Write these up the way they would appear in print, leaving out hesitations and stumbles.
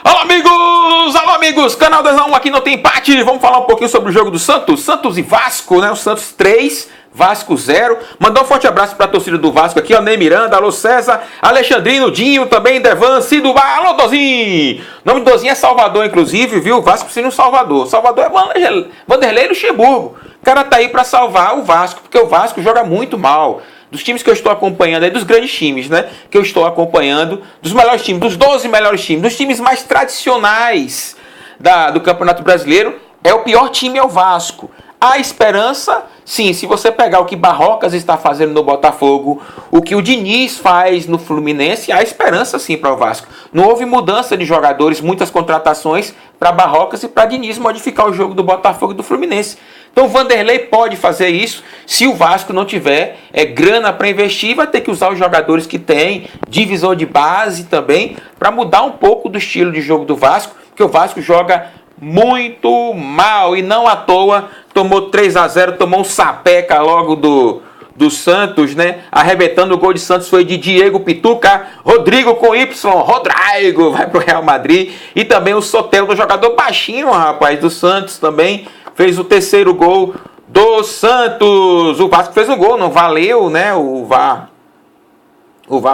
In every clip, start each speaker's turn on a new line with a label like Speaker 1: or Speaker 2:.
Speaker 1: Alô amigos, canal 2x1 aqui não tem empate. Vamos falar um pouquinho sobre o jogo do Santos e Vasco, né? O Santos 3, Vasco 0. Mandar um forte abraço pra torcida do Vasco aqui, ó, Ney Miranda, alô César, Alexandrino, Dinho, também Devan, Cido, alô Dozinho. O nome do Dozinho é Salvador, inclusive, viu? O Vasco precisa de um Salvador. Salvador é Vanderlei Luxemburgo. O cara tá aí pra salvar o Vasco, porque o Vasco joga muito mal. Dos times que eu estou acompanhando, dos grandes times, né? Que eu estou acompanhando, dos melhores times, dos 12 melhores times, dos times mais tradicionais do Campeonato Brasileiro, o pior time é o Vasco. A esperança, sim, se você pegar o que Barrocas está fazendo no Botafogo, o que o Diniz faz no Fluminense, há esperança sim para o Vasco. Não houve mudança de jogadores, muitas contratações para Barrocas e para Diniz modificar o jogo do Botafogo e do Fluminense. Então o Vanderlei pode fazer isso se o Vasco não tiver grana para investir, vai ter que usar os jogadores que tem, divisão de base também, para mudar um pouco do estilo de jogo do Vasco, porque o Vasco joga muito mal e não à toa tomou 3-0, tomou um sapeca logo do Santos, né? Arrebentando o gol de Santos foi de Diego Pituca, Rodrigo com Y, Rodrigo vai pro Real Madrid, e também o Soteldo, jogador baixinho, rapaz, do Santos também, fez o terceiro gol do Santos. O Vasco fez um gol, não valeu, né? O VAR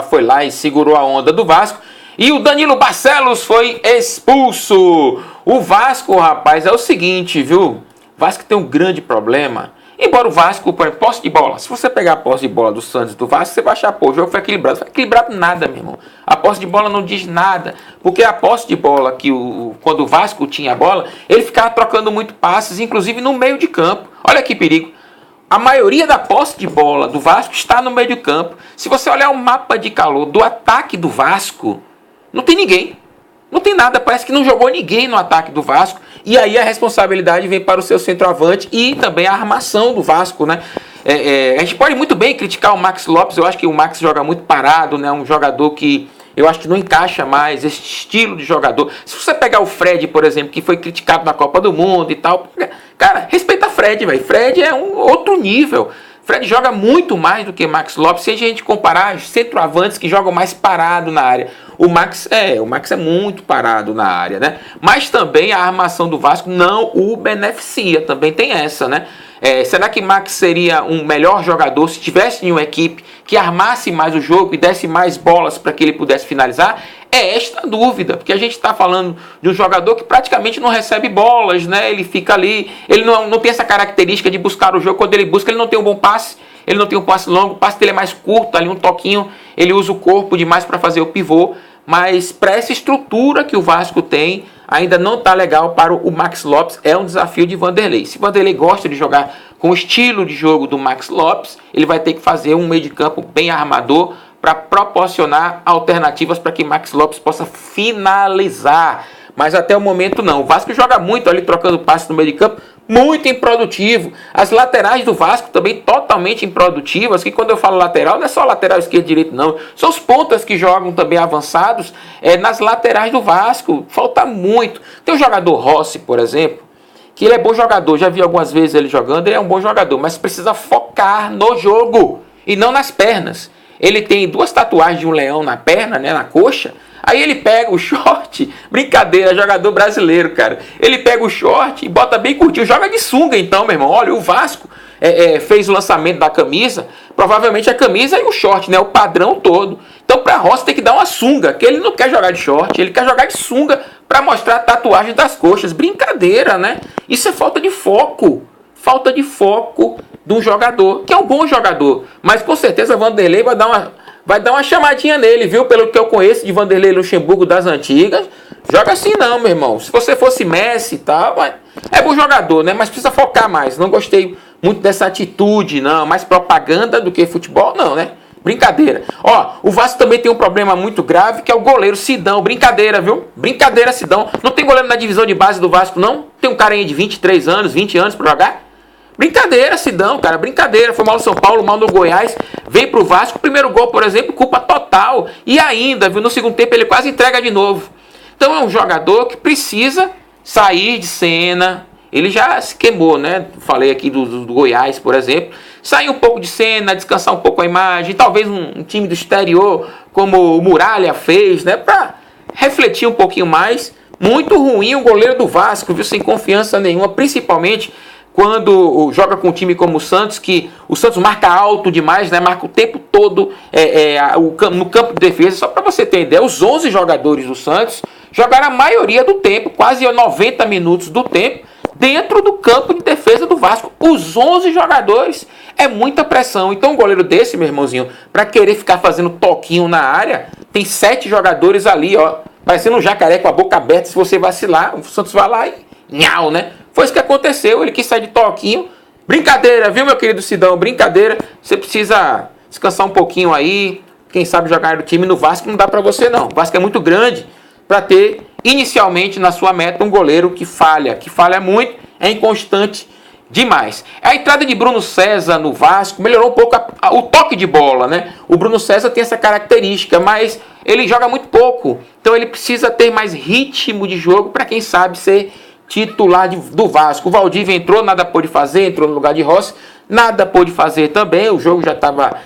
Speaker 1: foi lá e segurou a onda do Vasco. E o Danilo Barcelos foi expulso. O Vasco, rapaz, é o seguinte, viu? O Vasco tem um grande problema. Embora o Vasco, por exemplo, posse de bola. Se você pegar a posse de bola do Santos e do Vasco, você vai achar, pô, o jogo foi equilibrado. Não foi equilibrado nada, meu irmão. A posse de bola não diz nada. Porque a posse de bola, quando o Vasco tinha a bola, ele ficava trocando muito passes, inclusive no meio de campo. Olha que perigo. A maioria da posse de bola do Vasco está no meio de campo. Se você olhar o mapa de calor do ataque do Vasco, não tem ninguém. Não tem nada, parece que não jogou ninguém no ataque do Vasco. E aí a responsabilidade vem para o seu centroavante e também a armação do Vasco, né? A gente pode muito bem criticar o Max Lopes. Eu acho que o Max joga muito parado, né? Um jogador que eu acho que não encaixa mais esse estilo de jogador. Se você pegar o Fred, por exemplo, que foi criticado na Copa do Mundo e tal, cara, respeita Fred, velho. Fred é um outro nível. Fred joga muito mais do que Max Lopes, se a gente comparar os centroavantes que jogam mais parado na área. O Max é muito parado na área, né? Mas também a armação do Vasco não o beneficia, também tem essa, né? Será que Max seria um melhor jogador se tivesse em uma equipe que armasse mais o jogo e desse mais bolas para que ele pudesse finalizar? É esta a dúvida, porque a gente está falando de um jogador que praticamente não recebe bolas, né? Ele fica ali, ele não tem essa característica de buscar o jogo. Quando ele busca, ele não tem um bom passe, ele não tem um passe longo, o passe dele é mais curto, ali um toquinho, ele usa o corpo demais para fazer o pivô. Mas para essa estrutura que o Vasco tem, ainda não está legal para o Max Lopes. É um desafio de Vanderlei. Se Vanderlei gosta de jogar com o estilo de jogo do Max Lopes, ele vai ter que fazer um meio de campo bem armador para proporcionar alternativas para que Max Lopes possa finalizar. Mas até o momento não. O Vasco joga muito ali trocando passes no meio de campo, muito improdutivo. As laterais do Vasco também totalmente improdutivas, que quando eu falo lateral, não é só lateral esquerdo e direito, não. São os pontas que jogam também avançados nas laterais do Vasco. Falta muito. Tem o jogador Rossi, por exemplo, que ele é bom jogador. Já vi algumas vezes ele jogando, ele é um bom jogador, mas precisa focar no jogo e não nas pernas. Ele tem 2 tatuagens de um leão na perna, né, na coxa. Aí ele pega o short, brincadeira, jogador brasileiro, cara. Ele pega o short e bota bem curtinho, joga de sunga então, meu irmão. Olha, o Vasco fez o lançamento da camisa, provavelmente a camisa e o short, né, o padrão todo. Então para Rossi tem que dar uma sunga, que ele não quer jogar de short, ele quer jogar de sunga para mostrar a tatuagem das coxas. Brincadeira, né? Isso é falta de foco de um jogador, que é um bom jogador, mas com certeza Vanderlei vai dar uma chamadinha nele, viu? Pelo que eu conheço de Vanderlei Luxemburgo das antigas, joga assim não, meu irmão. Se você fosse Messi e tal, é bom jogador, né? Mas precisa focar mais. Não gostei muito dessa atitude, não. Mais propaganda do que futebol, não, né? Brincadeira. Ó, o Vasco também tem um problema muito grave, que é o goleiro Sidão. Brincadeira, viu? Brincadeira, Sidão. Não tem goleiro na divisão de base do Vasco, não? Tem um cara aí de 23 anos, 20 anos pra jogar? Brincadeira, Sidão, cara, brincadeira. Foi mal no São Paulo, mal no Goiás. Veio pro Vasco, o primeiro gol, por exemplo, culpa total. E ainda, viu, no segundo tempo ele quase entrega de novo. Então é um jogador que precisa sair de cena. Ele já se queimou, né? Falei aqui do Goiás, por exemplo. Sair um pouco de cena, descansar um pouco a imagem. Talvez um time do exterior, como o Muralha fez, né? Pra refletir um pouquinho mais. Muito ruim o goleiro do Vasco, viu? Sem confiança nenhuma, principalmente quando joga com um time como o Santos, que o Santos marca alto demais, né? Marca o tempo todo no campo de defesa. Só para você ter ideia, os 11 jogadores do Santos jogaram a maioria do tempo, quase 90 minutos do tempo, dentro do campo de defesa do Vasco. Os 11 jogadores, é muita pressão. Então um goleiro desse, meu irmãozinho, para querer ficar fazendo toquinho na área, tem 7 jogadores ali, ó, parecendo um jacaré com a boca aberta. Se você vacilar, o Santos vai lá e nhau, né? Foi isso que aconteceu, ele quis sair de toquinho. Brincadeira, viu, meu querido Sidão? Brincadeira. Você precisa descansar um pouquinho aí. Quem sabe jogar no time. No Vasco não dá pra você, não. O Vasco é muito grande para ter, inicialmente, na sua meta, um goleiro que falha muito, é inconstante demais. A entrada de Bruno César no Vasco melhorou um pouco o toque de bola, né? O Bruno César tem essa característica, mas ele joga muito pouco. Então ele precisa ter mais ritmo de jogo para, quem sabe, ser titular do Vasco. O Valdívia entrou, nada pôde fazer, entrou no lugar de Rossi, nada pôde fazer também, o jogo já estava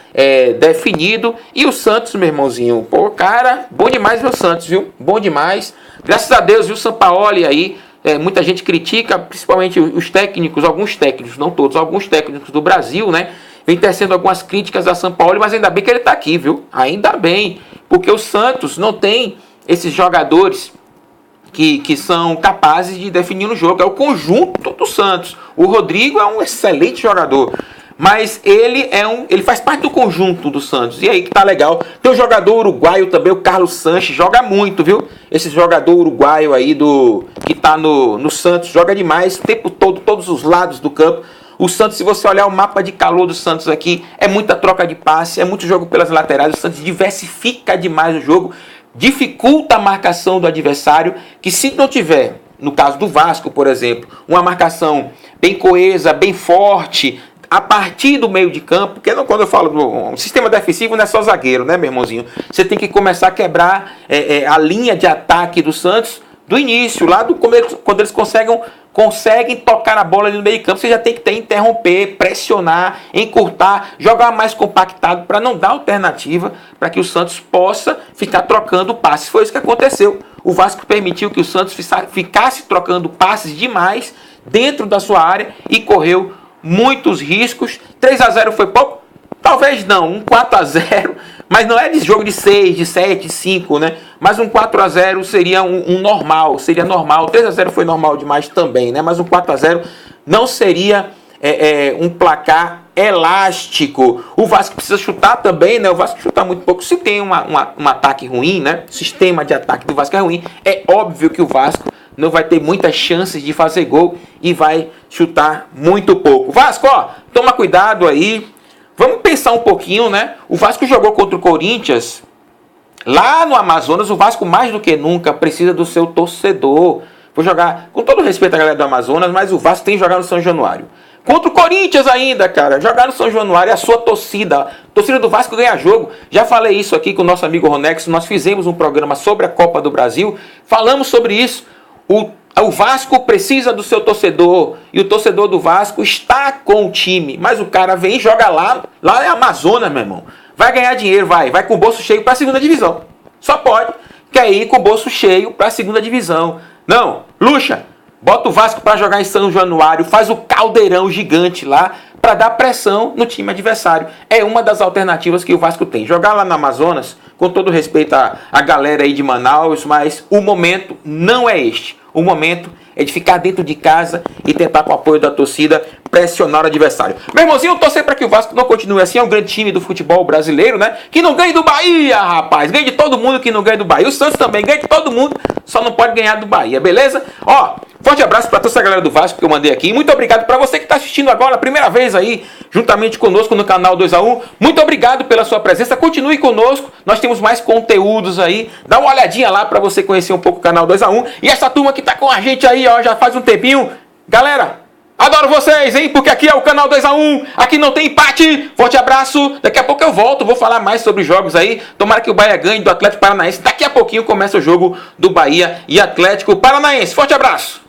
Speaker 1: definido. E o Santos, meu irmãozinho, pô, cara, bom demais meu Santos, viu? Bom demais. Graças a Deus, viu, Sampaoli aí. Muita gente critica, principalmente os técnicos, alguns técnicos, não todos, alguns técnicos do Brasil, né? Vem tecendo algumas críticas a Sampaoli, mas ainda bem que ele está aqui, viu? Ainda bem, porque o Santos não tem esses jogadores que são capazes de definir no jogo. É o conjunto do Santos. O Rodrigo é um excelente jogador, mas ele faz parte do conjunto do Santos. E aí que tá legal. Tem um jogador uruguaio também, o Carlos Sanches, joga muito, viu? Esse jogador uruguaio aí que tá no Santos, joga demais, o tempo todo, todos os lados do campo. O Santos, se você olhar o mapa de calor do Santos aqui, é muita troca de passe, é muito jogo pelas laterais. O Santos diversifica demais o jogo, dificulta a marcação do adversário, que se não tiver, no caso do Vasco, por exemplo, uma marcação bem coesa, bem forte, a partir do meio de campo, porque quando eu falo do sistema defensivo, não é só zagueiro, né, meu irmãozinho? Você tem que começar a quebrar a linha de ataque do Santos do início, lá quando eles conseguem tocar a bola ali no meio de campo. Você já tem que interromper, pressionar, encurtar, jogar mais compactado para não dar alternativa para que o Santos possa ficar trocando passes. Foi isso que aconteceu. O Vasco permitiu que o Santos ficasse trocando passes demais dentro da sua área e correu muitos riscos. 3-0 foi pouco? Talvez não, um 4-0, mas não é de jogo de 6, de 7, de 5, né? Mas um 4-0 seria um normal, seria normal. 3-0 foi normal demais também, né? Mas um 4-0 não seria um placar elástico. O Vasco precisa chutar também, né? O Vasco chuta muito pouco. Se tem um ataque ruim, né? O sistema de ataque do Vasco é ruim. É óbvio que o Vasco não vai ter muitas chances de fazer gol e vai chutar muito pouco. Vasco, ó, toma cuidado aí. Vamos pensar um pouquinho, né? O Vasco jogou contra o Corinthians lá no Amazonas. O Vasco, mais do que nunca, precisa do seu torcedor. Vou jogar, com todo respeito à galera do Amazonas, mas o Vasco tem que jogar no São Januário. Contra o Corinthians ainda, cara. Jogar no São Januário é a sua torcida. A torcida do Vasco ganha jogo. Já falei isso aqui com o nosso amigo Ronex. Nós fizemos um programa sobre a Copa do Brasil. Falamos sobre isso. O Vasco precisa do seu torcedor. E o torcedor do Vasco está com o time. Mas o cara vem e joga lá. Lá é Amazonas, meu irmão. Vai ganhar dinheiro, vai com o bolso cheio para a segunda divisão. Só pode. Quer ir com o bolso cheio para a segunda divisão. Não, Lucha, bota o Vasco para jogar em São Januário. Faz o caldeirão gigante lá para dar pressão no time adversário. É uma das alternativas que o Vasco tem. Jogar lá no Amazonas, com todo respeito à galera aí de Manaus, mas o momento não é este. O momento é de ficar dentro de casa e tentar, com o apoio da torcida, pressionar o adversário. Meu irmãozinho, torcer para que o Vasco não continue assim. É um grande time do futebol brasileiro, né? Que não ganhe do Bahia, rapaz. Ganhe de todo mundo que não ganha do Bahia. O Santos também ganha de todo mundo, só não pode ganhar do Bahia, beleza? Ó, forte abraço para toda essa galera do Vasco que eu mandei aqui. Muito obrigado para você que está assistindo agora, a primeira vez aí, juntamente conosco no canal 2x1. Muito obrigado pela sua presença. Continue conosco. Nós temos mais conteúdos aí. Dá uma olhadinha lá para você conhecer um pouco o canal 2x1. E essa turma que tá com a gente aí, ó, já faz um tempinho. Galera, adoro vocês, hein? Porque aqui é o canal 2x1. Aqui não tem empate. Forte abraço. Daqui a pouco eu volto. Vou falar mais sobre jogos aí. Tomara que o Bahia ganhe do Atlético Paranaense. Daqui a pouquinho começa o jogo do Bahia e Atlético Paranaense. Forte abraço.